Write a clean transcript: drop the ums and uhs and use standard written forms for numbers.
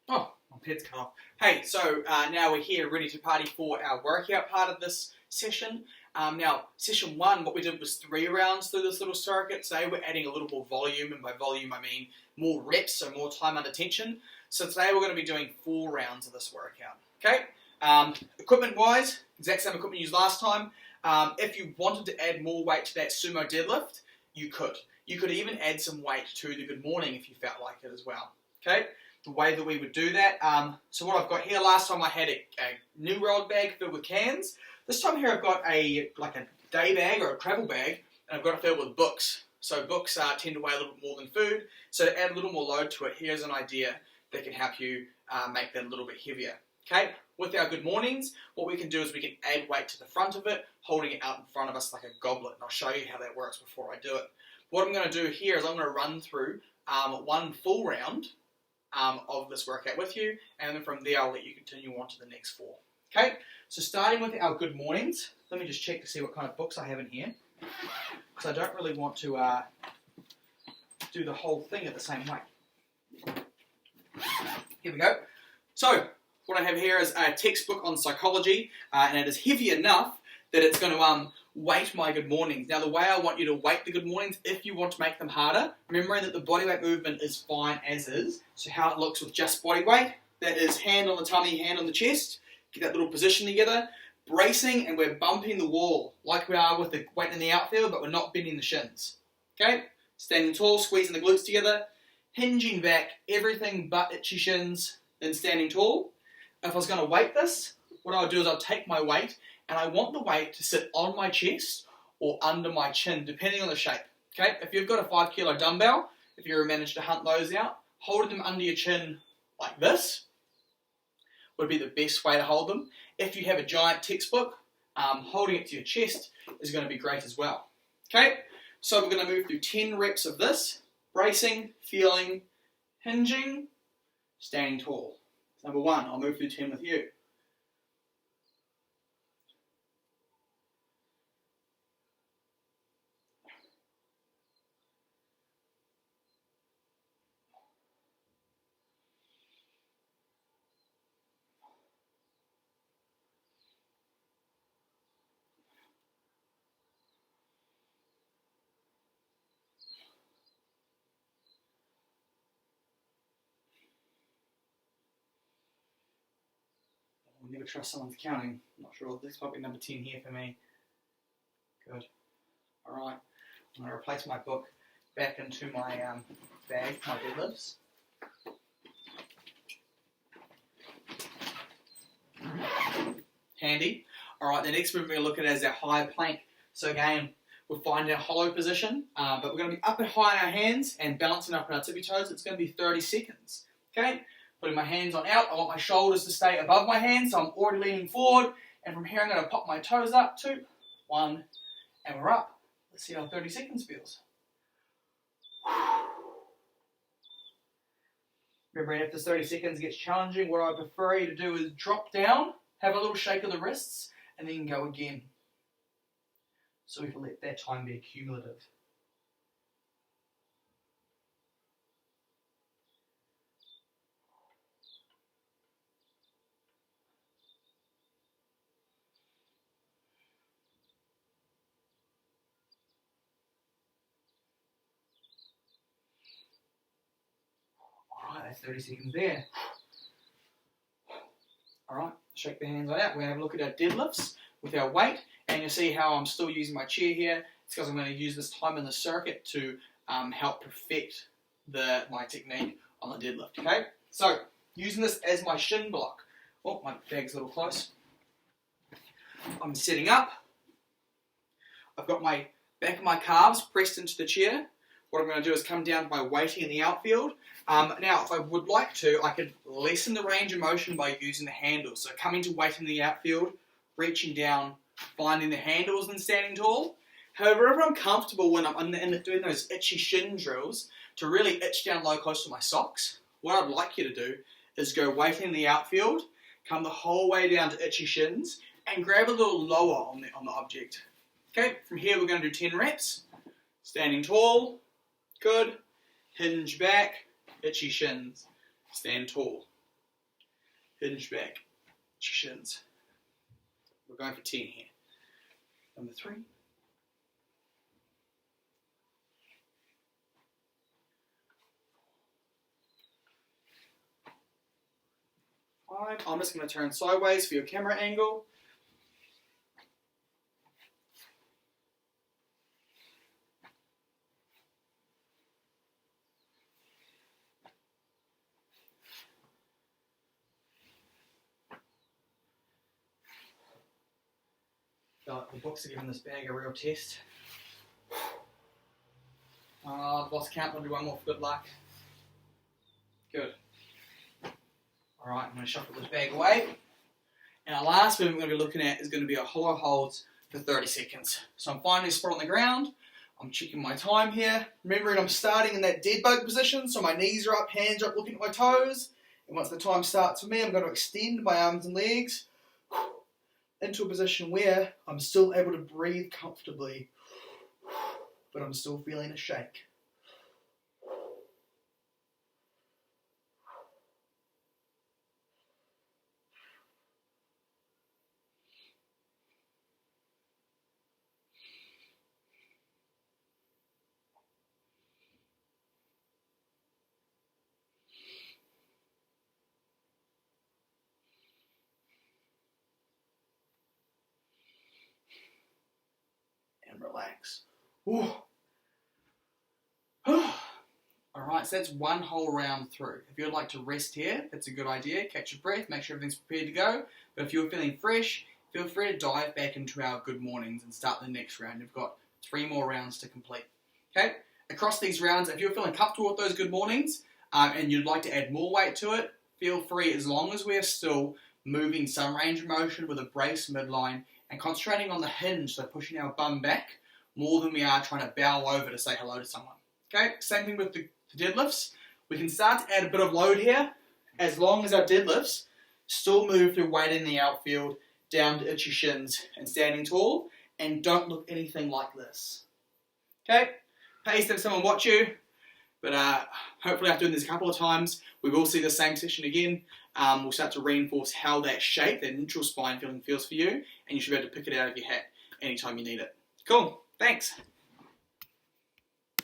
Oh, my head's cut off. Hey, so now we're here ready to party for our workout part of this session. Now, session one, what we did was 3 rounds through this little circuit. Today we're adding a little more volume, and by volume I mean more reps, so more time under tension. So today we're going to be doing 4 rounds of this workout. Okay? Equipment-wise, exact same equipment used last time. If you wanted to add more weight to that sumo deadlift, you could. You could even add some weight to the good morning if you felt like it as well. Okay? The way that we would do that. So what I've got here, last time I had a new rolled bag filled with cans. This time here I've got a day bag or a travel bag, and I've got it filled with books. So books tend to weigh a little bit more than food, so to add a little more load to it, here's an idea that can help you make that a little bit heavier. Okay, with our good mornings, what we can do is we can add weight to the front of it, holding it out in front of us like a goblet, and I'll show you how that works before I do it. What I'm going to do here is I'm going to run through 1 full round of this workout with you, and then from there I'll let you continue on to the next 4. Okay, so starting with our good mornings, let me just check to see what kind of books I have in here, because I don't really want to do the whole thing at the same way. Here we go. So, what I have here is a textbook on psychology, and it is heavy enough that it's going to weight my good mornings. Now, the way I want you to weight the good mornings, if you want to make them harder, remembering that the bodyweight movement is fine as is, so how it looks with just body weight, that is hand on the tummy, hand on the chest, get that little position together, bracing, and we're bumping the wall, like we are with the weight in the outfield, but we're not bending the shins. Okay? Standing tall, squeezing the glutes together, hinging back, everything but itchy shins, then standing tall. If I was going to weight this, what I'll do is I'll take my weight, and I want the weight to sit on my chest or under my chin, depending on the shape. Okay? If you've got a 5 kilo dumbbell, if you ever managed to hunt those out, holding them under your chin like this would be the best way to hold them. If you have a giant textbook, holding it to your chest is going to be great as well. Okay? So we're going to move through 10 reps of this, bracing, feeling, hinging, standing tall. Number 1, I'll move through 10 with you. I'll never trust someone's counting. I'm not sure. This might be number 10 here for me. Good. Alright. I'm going to replace my book back into my bag, my deadlifts. Handy. Alright, the next move we're going to look at is our high plank. So again, we'll find our hollow position, but we're going to be up and high in our hands and balancing up on our tippy toes. It's going to be 30 seconds. Okay? Putting my hands on out, I want my shoulders to stay above my hands, so I'm already leaning forward, and from here I'm going to pop my toes up, 2, 1, and we're up. Let's see how 30 seconds feels. Remember, if this 30 seconds gets challenging, what I prefer you to do is drop down, have a little shake of the wrists, and then go again. So we can let that time be cumulative. Alright, that's 30 seconds there. Alright, shake the hands like that. We're going to have a look at our deadlifts with our weight, and you'll see how I'm still using my chair here. It's because I'm going to use this time in the circuit to help perfect my technique on the deadlift. Okay, so using this as my shin block. Oh, my bag's a little close. I'm sitting up. I've got my back of my calves pressed into the chair. What I'm going to do is come down to my weighting in the outfield. Now, if I would like to, I could lessen the range of motion by using the handles. So coming to weight in the outfield, reaching down, finding the handles and standing tall. However, if I'm comfortable when I'm doing those itchy shin drills, to really itch down low close to my socks, what I'd like you to do is go weight in the outfield, come the whole way down to itchy shins, and grab a little lower on the object. Okay, from here we're going to do 10 reps. Standing tall, good. Hinge back, itchy shins, stand tall. hinge back shins. We're going for 10 here. Number 3. 5. I'm just going to turn sideways for your camera angle. The books are giving this bag a real test. I've lost count, I'll do one more for good luck. Good. Alright, I'm going to shuffle this bag away. And our last movement we're going to be looking at is going to be a hollow holds for 30 seconds. So I'm finding a spot on the ground. I'm checking my time here. Remembering I'm starting in that dead bug position, so my knees are up, hands are up, looking at my toes. And once the time starts for me, I'm going to extend my arms and legs into a position where I'm still able to breathe comfortably, but I'm still feeling a shake. And relax. Alright, so that's one whole round through. If you'd like to rest here, that's a good idea. Catch your breath, make sure everything's prepared to go. But if you're feeling fresh, feel free to dive back into our good mornings and start the next round. You've got 3 more rounds to complete. Okay? Across these rounds, if you're feeling comfortable with those good mornings and you'd like to add more weight to it, feel free, as long as we're still moving some range of motion with a brace midline and concentrating on the hinge, so pushing our bum back more than we are trying to bow over to say hello to someone. Okay, same thing with the deadlifts. We can start to add a bit of load here, as long as our deadlifts still move through weight in the outfield, down to itchy shins and standing tall, and don't look anything like this. Okay, pays to have someone watch you, but hopefully after doing this a couple of times, we will see the same session again. We'll start to reinforce how that shape, that neutral spine feeling feels for you, and you should be able to pick it out of your hat anytime you need it. Cool, thanks.